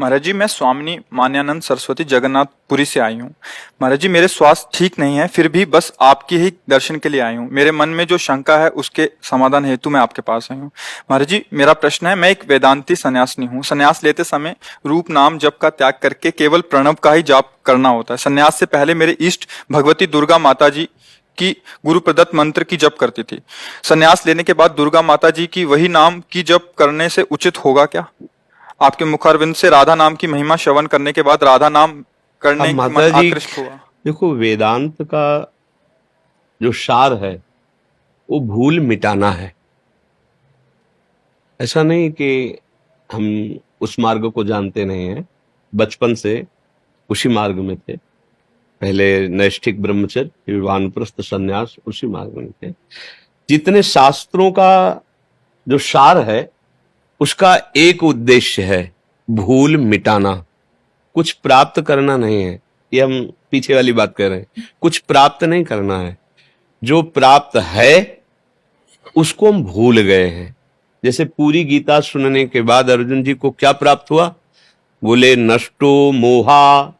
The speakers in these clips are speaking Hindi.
महाराज जी, मैं स्वामिनी मान्यानंद सरस्वती जगन्नाथपुरी से आई हूँ। महाराज जी, मेरे स्वास्थ्य ठीक नहीं है, फिर भी बस आपके ही दर्शन के लिए आई हूँ। मेरे मन में जो शंका है उसके समाधान हेतु मैं आपके पास आई हूँ। महाराज जी, मेरा प्रश्न है, मैं एक वेदांती सन्यासिनी हूँ। सन्यास लेते समय रूप नाम जप का त्याग करके केवल प्रणव का ही जाप करना होता है। सन्यास से पहले मेरे इष्ट भगवती दुर्गा माता जी की गुरु प्रदत्त मंत्र की जप करती थी। सन्यास लेने के बाद दुर्गा माता जी की वही नाम की जप करने से उचित होगा क्या? आपके मुखारविंद से राधा नाम की महिमा श्रवण करने के बाद राधा नाम अब करने की माता मन जी आकृष्ट हुआ। देखो, वेदांत का जो सार है वो भूल मिटाना है। ऐसा नहीं कि हम उस मार्ग को जानते नहीं हैं, बचपन से उसी मार्ग में थे। पहले नैष्ठिक ब्रह्मचर्य, फिर वानप्रस्थ संन्यास, उसी मार्ग में थे। जितने शास्त्रों का जो सार है उसका एक उद्देश्य है, भूल मिटाना, कुछ प्राप्त करना नहीं है। ये हम पीछे वाली बात कर रहे हैं, कुछ प्राप्त नहीं करना है। जो प्राप्त है उसको हम भूल गए हैं। जैसे पूरी गीता सुनने के बाद अर्जुन जी को क्या प्राप्त हुआ? बोले नष्टो मोहा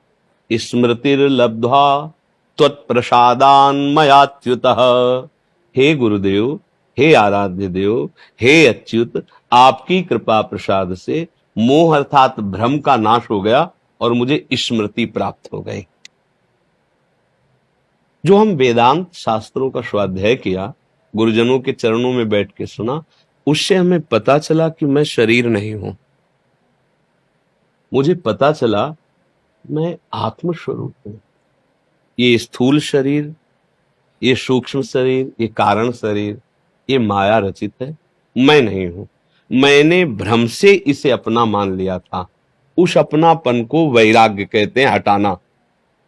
स्मृतिर्लब्ध्वा त्वत्प्रसादान मयाच्युतः। हे गुरुदेव, हे आराध्य देव, हे अच्युत, आपकी कृपा प्रसाद से मोह अर्थात भ्रम का नाश हो गया और मुझे स्मृति प्राप्त हो गई। जो हम वेदांत शास्त्रों का स्वाध्याय किया, गुरुजनों के चरणों में बैठ के सुना, उससे हमें पता चला कि मैं शरीर नहीं हूं। मुझे पता चला मैं आत्मस्वरूप हूं। ये स्थूल शरीर, ये सूक्ष्म शरीर, ये कारण शरीर, ये माया रचित है, मैं नहीं हूं। मैंने भ्रम से इसे अपना मान लिया था। उस अपनापन को वैराग्य कहते हैं, हटाना।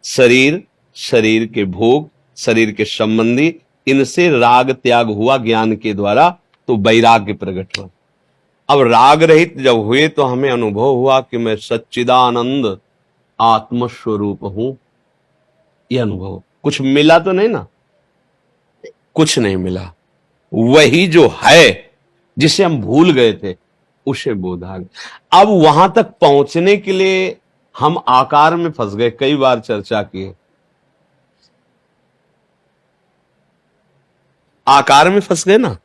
शरीर, शरीर के भोग, शरीर के संबंधी, इनसे राग त्याग हुआ ज्ञान के द्वारा, तो वैराग्य प्रकट हुआ। अब राग रहित जब हुए तो हमें अनुभव हुआ कि मैं सच्चिदानंद आत्मस्वरूप हूं। यह अनुभव, कुछ मिला तो नहीं ना, कुछ नहीं मिला। वही जो है जिसे हम भूल गए थे उसे बोध आ गया। अब वहां तक पहुंचने के लिए हम आकार में फंस गए। कई बार चर्चा की, आकार में फंस गए ना,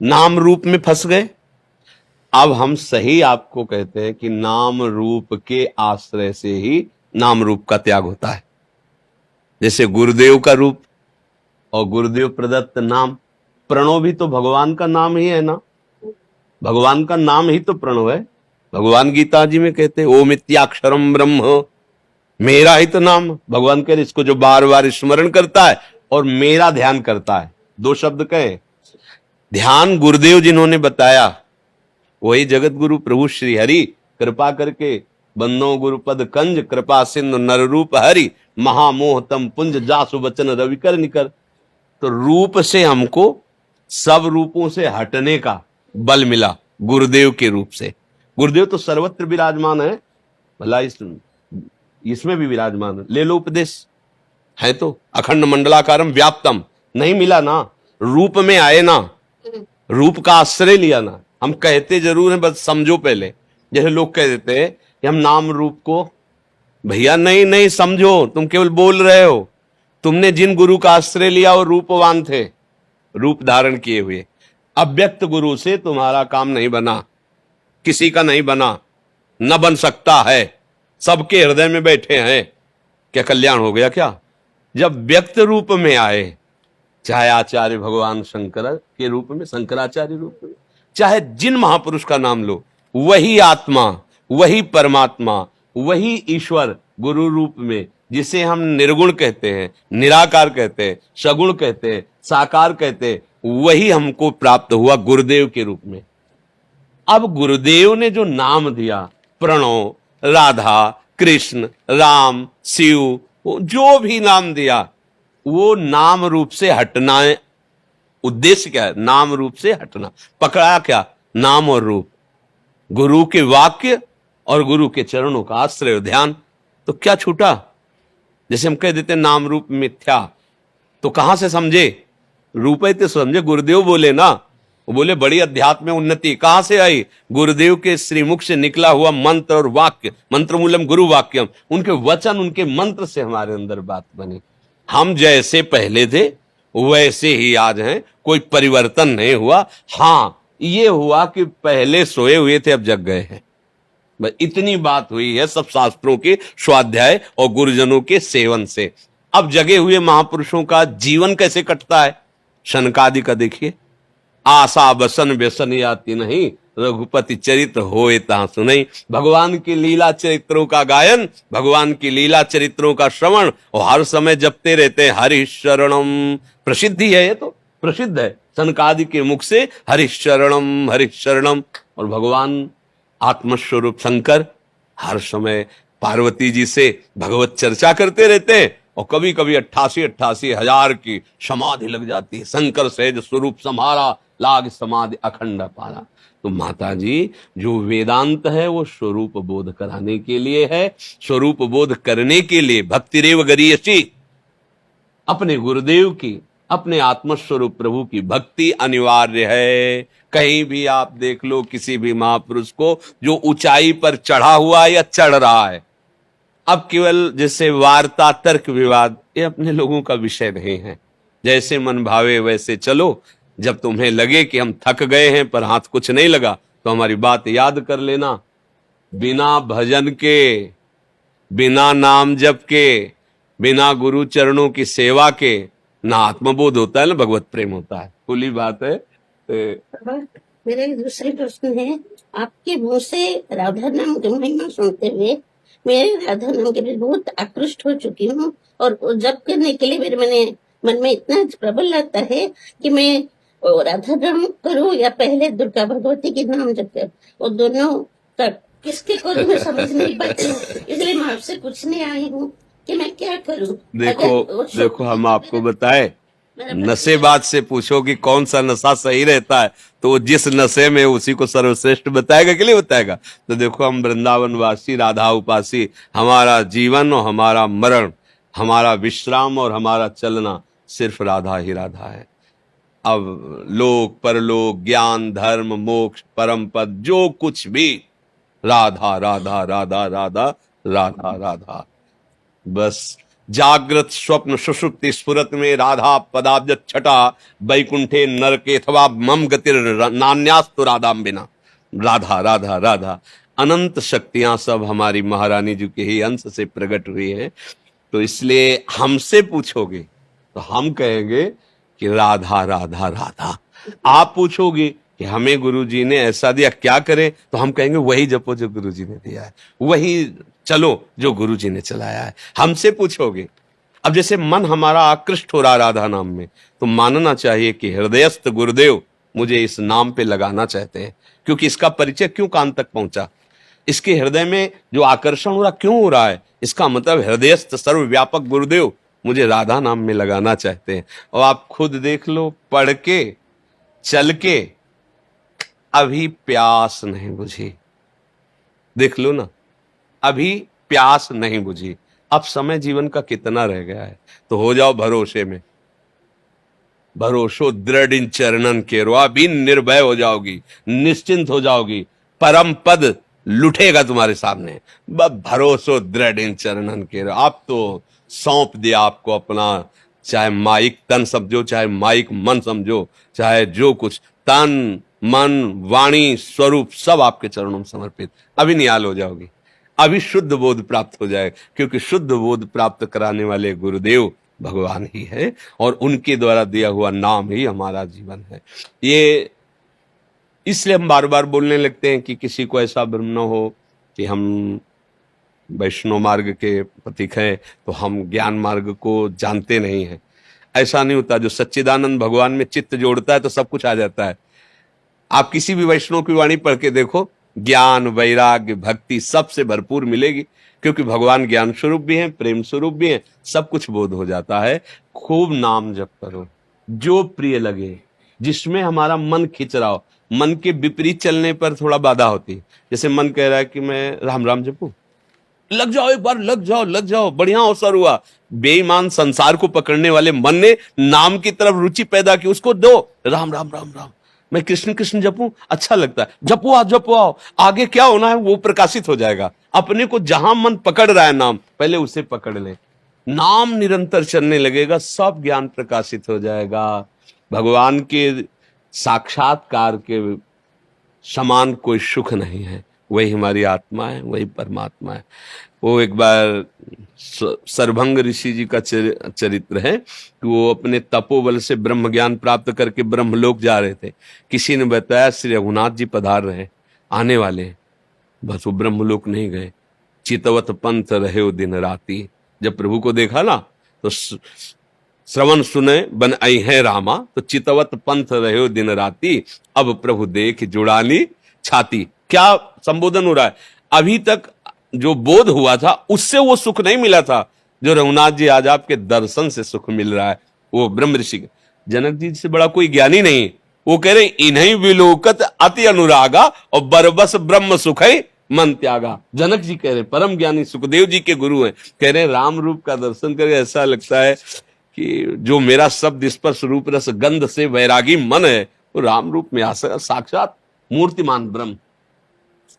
नाम रूप में फंस गए। अब हम सही आपको कहते हैं कि नाम रूप के आश्रय से ही नाम रूप का त्याग होता है। जैसे गुरुदेव का रूप और गुरुदेव प्रदत्त नाम, प्रणव भी तो भगवान का नाम ही है ना। भगवान का नाम ही तो प्रणव है। भगवान गीता जी में कहते हैं ओम इत्याक्षरम ब्रह्म, मेरा ही तो नाम। भगवान कह रहे इसको जो बार बार स्मरण करता है और मेरा ध्यान करता है, दो शब्द कहे। ध्यान गुरुदेव जिन्होंने बताया वही जगत गुरु प्रभु श्री हरि, कृपा करके बंदो गुरुपद कंज, कृपा सिंधु नर रूप हरि, महामोह तम पुंज जासु वचन रविकर निकर। तो रूप से हमको सब रूपों से हटने का बल मिला गुरुदेव के रूप से। गुरुदेव तो सर्वत्र विराजमान है, भला इसमें भी विराजमान है। ले लो उपदेश, है तो अखंड मंडलाकारम व्याप्तम, नहीं मिला ना, रूप में आए ना, रूप का आश्रय लिया ना। हम कहते जरूर हैं, बस समझो पहले। जैसे लोग कह देते हैं कि हम नाम रूप को, भैया नहीं नहीं समझो, तुम केवल बोल रहे हो। तुमने जिन गुरु का आश्रय लिया वो रूपवान थे, रूप धारण किए हुए। अव्यक्त गुरु से तुम्हारा काम नहीं बना, किसी का नहीं बना, न बन सकता है। सबके हृदय में बैठे हैं, क्या कल्याण हो गया क्या? जब व्यक्त रूप में आए, चाहे आचार्य भगवान शंकर के रूप में, शंकराचार्य रूप में, चाहे जिन महापुरुष का नाम लो, वही आत्मा, वही परमात्मा, वही ईश्वर गुरु रूप में, जिसे हम निर्गुण कहते हैं, निराकार कहते हैं, सगुण कहते हैं, साकार कहते हैं, वही हमको प्राप्त हुआ गुरुदेव के रूप में। अब गुरुदेव ने जो नाम दिया, प्रणव, राधा, कृष्ण, राम, शिव, जो भी नाम दिया, वो नाम रूप से हटना है। उद्देश्य क्या है? नाम रूप से हटना। पकड़ा क्या? नाम और रूप, गुरु के वाक्य और गुरु के चरणों का आश्रय ध्यान। तो क्या छूटा? जैसे हम कह देते नाम रूप मिथ्या, तो कहां से समझे? रूप ही तो समझे, गुरुदेव बोले ना, वो बोले बड़ी अध्यात्म में उन्नति कहां से आई? गुरुदेव के श्रीमुख से निकला हुआ मंत्र और वाक्य, मंत्र मूलम गुरु वाक्यम, उनके वचन, उनके मंत्र से हमारे अंदर बात बनी। हम जैसे पहले थे वैसे ही आज हैं, कोई परिवर्तन नहीं हुआ। हाँ, ये हुआ कि पहले सोए हुए थे, अब जग गए हैं, बस इतनी बात हुई है सब शास्त्रों के स्वाध्याय और गुरुजनों के सेवन से। अब जगे हुए महापुरुषों का जीवन कैसे कटता है, शनकादि का देखिए। आशा बसन व्यसन याति नहीं, रघुपति चरित्र होए तहां सुनई। भगवान की लीला चरित्रों का गायन, भगवान की लीला चरित्रों का श्रवण, और हर समय जपते रहते हैं हरि शरणम। प्रसिद्धि है, ये तो प्रसिद्ध है सनकादि के मुख से, हरि शरणम हरि शरणम। और भगवान आत्मस्वरूप शंकर हर समय पार्वती जी से भगवत चर्चा करते रहते हैं, और कभी कभी 88 हजार की समाधि लग जाती है। शंकर सहज स्वरूप सम्हारा, लाग समाधि अखंड पारा। तो माता जी, जो वेदांत है वो स्वरूप बोध कराने के लिए है। स्वरूप बोध करने के लिए भक्तिरेव गरीयसी, अपने गुरुदेव की, अपने आत्मस्वरूप प्रभु की भक्ति अनिवार्य है। कहीं भी आप देख लो किसी भी महापुरुष को जो ऊंचाई पर चढ़ा हुआ या चढ़ रहा है, अब केवल जैसे वार्ता तर्क विवाद, ये अपने लोगों का विषय नहीं है। जैसे मन भावे वैसे चलो। जब तुम्हें लगे कि हम थक गए हैं पर हाथ कुछ नहीं लगा, तो हमारी बात याद कर लेना। बिना भजन के, बिना नाम जप के, बिना गुरु चरणों की सेवा के ना आत्मबोध होता है ना भगवत प्रेम होता है। खुली बात है। मेरे दूसरे प्रश्न है, आपके मुंह से राधा नाम की महिमा सुनते हुए मेरे राधा नाम के लिए बहुत आकृष्ट हो चुकी हूँ, और जप करने के लिए मेरे मन में इतना प्रबल लगता है कि मैं राधा नाम करूँ या पहले दुर्गा भगवती के नाम जप कर, और दोनों का किसके करूँ मैं समझ नहीं पाती हूँ। इसलिए मैं आपसे पूछने आई हूँ कि मैं क्या करूँ। देखो हम आपको बताए, नशेबाज से पूछो कि कौन सा नशा सही रहता है, तो वो जिस नशे में उसी को सर्वश्रेष्ठ बताएगा कि नहीं बताएगा। तो देखो हम वृंदावन वासी, राधा उपासी, हमारा जीवन और हमारा मरण, हमारा विश्राम और हमारा चलना सिर्फ राधा ही राधा है। अब लोक परलोक, ज्ञान, धर्म, मोक्ष, परम पद, जो कुछ भी राधा राधा राधा राधा राधा राधा। बस जागृत स्वप्न सुषुप्ति स्फुरत में राधा पदाब्ज छटा, वैकुंठे नरके अथवा मम गतिर नान्यास्तु राधाम बिना। राधा राधा राधा, अनंत शक्तियां सब हमारी महारानी जी के ही अंश से प्रकट हुई हैं। तो इसलिए हमसे पूछोगे तो हम कहेंगे कि राधा राधा राधा। आप पूछोगे कि हमें गुरुजी ने ऐसा दिया, क्या करें, तो हम कहेंगे वही जपो जो गुरुजी ने दिया है, वही चलो जो गुरुजी ने चलाया है। हमसे पूछोगे, अब जैसे मन हमारा आकृष्ट हो रहा राधा नाम में, तो मानना चाहिए कि हृदयस्थ गुरुदेव मुझे इस नाम पे लगाना चाहते हैं, क्योंकि इसका परिचय क्यों कान तक पहुंचा, इसके हृदय में जो आकर्षण हो रहा क्यों हो रहा है, इसका मतलब हृदयस्थ सर्वव्यापक गुरुदेव मुझे राधा नाम में लगाना चाहते हैं। और आप खुद देख लो, पढ़ के चल के अभी प्यास नहीं बुझी, देख लो ना, अभी प्यास नहीं बुझी। अब समय जीवन का कितना रह गया है, तो हो जाओ भरोसे में, भरोसो दृढ़ इन चरणन के रो, अभी निर्भय हो जाओगी, निश्चिंत हो जाओगी, परम पद लुटेगा तुम्हारे सामने। भरोसो दृढ़ इन चरणन के रो। आप तो सौंप दिया आपको अपना, चाहे माइक तन समझो, चाहे माइक मन समझो, चाहे जो कुछ, तन मन वाणी स्वरूप सब आपके चरणों में समर्पित। अभी निहाल हो जाओगी, अभी शुद्ध बोध प्राप्त हो जाए, क्योंकि शुद्ध बोध प्राप्त कराने वाले गुरुदेव भगवान ही है, और उनके द्वारा दिया हुआ नाम ही हमारा जीवन है। ये इसलिए हम बार बार बोलने लगते हैं कि किसी को ऐसा भ्रम न हो कि हम वैष्णव मार्ग के प्रतीक हैं तो हम ज्ञान मार्ग को जानते नहीं हैं। ऐसा नहीं होता। जो सच्चिदानंद भगवान में चित्त जोड़ता है तो सब कुछ आ जाता है। आप किसी भी वैष्णव की वाणी पढ़ के देखो, ज्ञान, वैराग्य, भक्ति सबसे भरपूर मिलेगी, क्योंकि भगवान ज्ञान स्वरूप भी हैं, प्रेम स्वरूप भी हैं, सब कुछ बोध हो जाता है। खूब नाम जप करो, जो प्रिय लगे, जिसमें हमारा मन खिंच रहा हो। मन के विपरीत चलने पर थोड़ा बाधा होती है। जैसे मन कह रहा है कि मैं राम राम जपूं, लग जाओ, एक बार लग जाओ, बढ़िया अवसर हुआ। बेईमान संसार को पकड़ने वाले मन ने नाम की तरफ रुचि पैदा की, उसको दो, राम राम राम राम, मैं कृष्ण कृष्ण जपूं, अच्छा लगता है, जपो आओ, आगे क्या होना है वो प्रकाशित हो जाएगा। अपने को जहां मन पकड़ रहा है नाम, पहले उसे पकड़ ले, नाम निरंतर चलने लगेगा, सब ज्ञान प्रकाशित हो जाएगा। भगवान के साक्षात्कार के समान कोई सुख नहीं है, वही हमारी आत्मा है, वही परमात्मा है। वो एक बार सरभंग ऋषि जी का चरित्र है कि वो अपने तपोबल से ब्रह्म ज्ञान प्राप्त करके ब्रह्मलोक जा रहे थे। किसी ने बताया श्री रघुनाथ जी पधार रहे, आने वाले हैं। बस वो ब्रह्मलोक नहीं गए, चितवत पंथ रहे हो दिन राती। जब प्रभु को देखा ना तो श्रवण सुने बन आई है रामा, तो चितवत पंथ रहे हो दिन राती, अब प्रभु देख जुड़ाली छाती। क्या संबोधन हो रहा है? अभी तक जो बोध हुआ था उससे वो सुख नहीं मिला था जो रघुनाथ जी आज आपके दर्शन से सुख मिल रहा है। वो ब्रह्म ऋषि, जनक जी से बड़ा कोई ज्ञानी नहीं। वो कह रहे इन्हीं विलोकत अति अनुरागा और बरबस ब्रह्म सुख मन त्यागा। जनक जी कह रहे, परम ज्ञानी सुखदेव जी के गुरु हैं, कह रहे राम रूप का दर्शन करके ऐसा लगता है कि जो मेरा शब्द स्पर्श रूप रस गंध से वैरागी मन है वो राम रूप में आ सका, साक्षात मूर्तिमान ब्रह्म।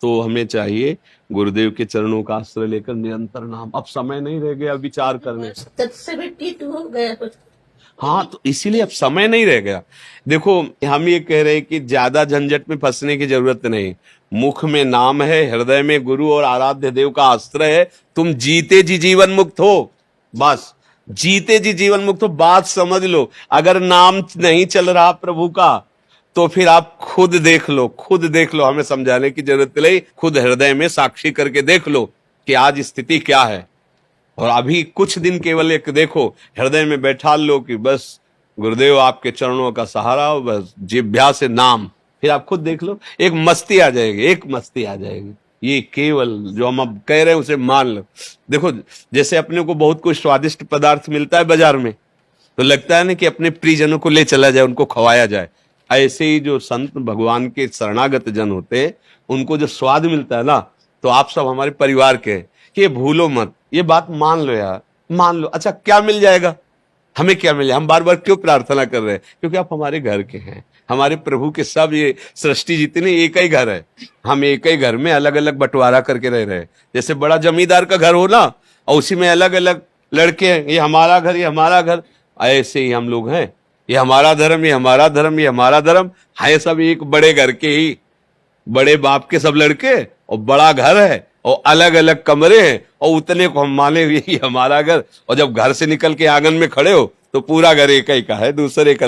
तो हमें चाहिए गुरुदेव के चरणों का आश्रय लेकर निरंतर नाम। अब समय नहीं रह गया विचार करने, 72 हो गया कुछ। हाँ, तो इसीलिए अब समय नहीं रह गया। देखो हम ये कह रहे हैं कि ज्यादा झंझट में फंसने की जरूरत नहीं। मुख में नाम है, हृदय में गुरु और आराध्य देव का आश्रय है, तुम जीते जी जीवन मुक्त हो। बस जीते जी जीवन मुक्त हो, बात समझ लो। अगर नाम नहीं चल रहा प्रभु का तो फिर आप खुद देख लो, हमें समझाने की जरूरत नहीं। खुद हृदय में साक्षी करके देख लो कि आज स्थिति क्या है। और अभी कुछ दिन केवल एक देखो, हृदय में बैठा लो कि बस गुरुदेव आपके चरणों का सहारा हो, बस जिह्वा से नाम। फिर आप खुद देख लो, एक मस्ती आ जाएगी। ये केवल जो हम अब कह रहे हैं उसे मान लो। देखो जैसे अपने को बहुत कुछ स्वादिष्ट पदार्थ मिलता है बाजार में, तो लगता है ना कि अपने प्रियजनों को ले चला जाए, उनको खवाया जाए। ऐसे ही जो संत भगवान के शरणागत जन होते हैं, उनको जो स्वाद मिलता है ना, तो आप सब हमारे परिवार के हैं, कि भूलो मत, ये बात मान लो यार, मान लो। अच्छा क्या मिल जाएगा हमें, क्या मिले? हम बार बार क्यों प्रार्थना कर रहे हैं? क्योंकि आप हमारे घर के हैं, हमारे प्रभु के। सब ये सृष्टि जितनी एक ही घर है, हम एक ही घर में अलग अलग बंटवारा करके रह रहे हैं। जैसे बड़ा जमींदार का घर हो ना, और उसी में अलग अलग लड़के हैं, ये हमारा घर, ये हमारा घर, ऐसे ही हम लोग हैं। ये हमारा धर्म, ये हमारा धर्म, ये हमारा धर्म है, सब एक बड़े घर के ही, बड़े बाप के सब लड़के, और बड़ा घर है और अलग अलग कमरे हैं, और उतने को हम माने यही हमारा घर। और जब घर से निकल के आंगन में खड़े हो तो पूरा घर एक ही का है, दूसरे का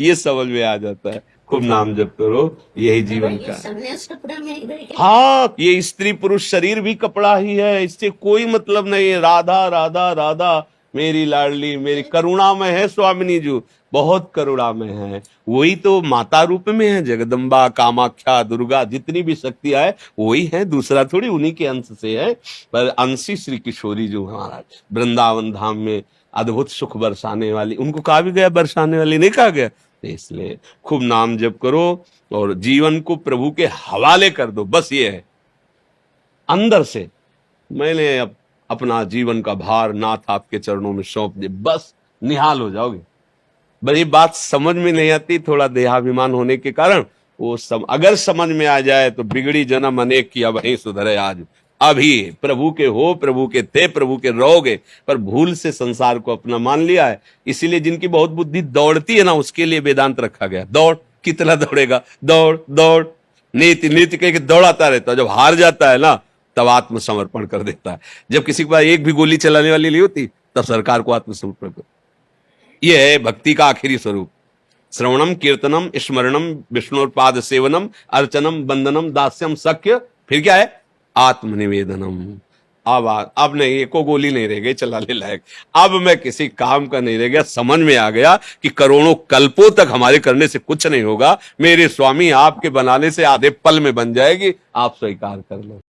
ये समझ में आ जाता है। खूब नाम जप करो, यही जीवन का। संन्यास कपड़ा में ही रह गया। हाँ, ये स्त्री पुरुष शरीर भी कपड़ा ही है, इससे कोई मतलब नहीं है। राधा राधा राधा मेरी लाडली, मेरी करुणामय है स्वामिनी जी, बहुत करुणामय है। वही तो माता रूप में है, जगदम्बा, कामाख्या, दुर्गा, जितनी भी शक्तियां है वही है, दूसरा थोड़ी, उन्हीं के अंश से है। पर अंशी श्री किशोरी जो हमारा वृंदावन धाम में अद्भुत सुख बरसाने वाली, उनको कहा भी गया बरसाने वाली, नहीं कहा गया? इसलिए खूब नाम जप करो और जीवन को प्रभु के हवाले कर दो। बस ये है, अंदर से मैंने अपना जीवन का भार नाथ आपके चरणों में सौंप दे, बस निहाल हो जाओगे। बड़ी बात समझ में नहीं आती, थोड़ा देहाभिमान होने के कारण वो अगर समझ में आ जाए तो बिगड़ी जन्म अनेक की अब नहीं सुधरे आज। अभी प्रभु के हो, प्रभु के थे, प्रभु के रहोगे, पर भूल से संसार को अपना मान लिया है। इसीलिए जिनकी बहुत बुद्धि दौड़ती है ना, उसके लिए वेदांत रखा गया। दौड़, कितना दौड़ेगा? दौड़ दौड़, नीति नीति कह के दौड़ाता रहता है। जब हार जाता है ना, तब आत्मसमर्पण कर देता है। जब किसी के पास एक भी गोली चलाने वाली नहीं होती, तब सरकार को आत्मसमर्पण कर। यह है भक्ति का आखिरी स्वरूप। श्रवणम कीर्तनम स्मरणम विष्णुपाद सेवनम अर्चनम बंदनम दास्यम सख्य, फिर क्या है? आत्मनिवेदनम। अब नहीं, एको गोली नहीं रह गई चलाने लायक, अब मैं किसी काम का नहीं रह गया। समझ में आ गया कि करोड़ों कल्पों तक हमारे करने से कुछ नहीं होगा, मेरे स्वामी आपके बनाने से आधे पल में बन जाएगी। आप स्वीकार कर लो।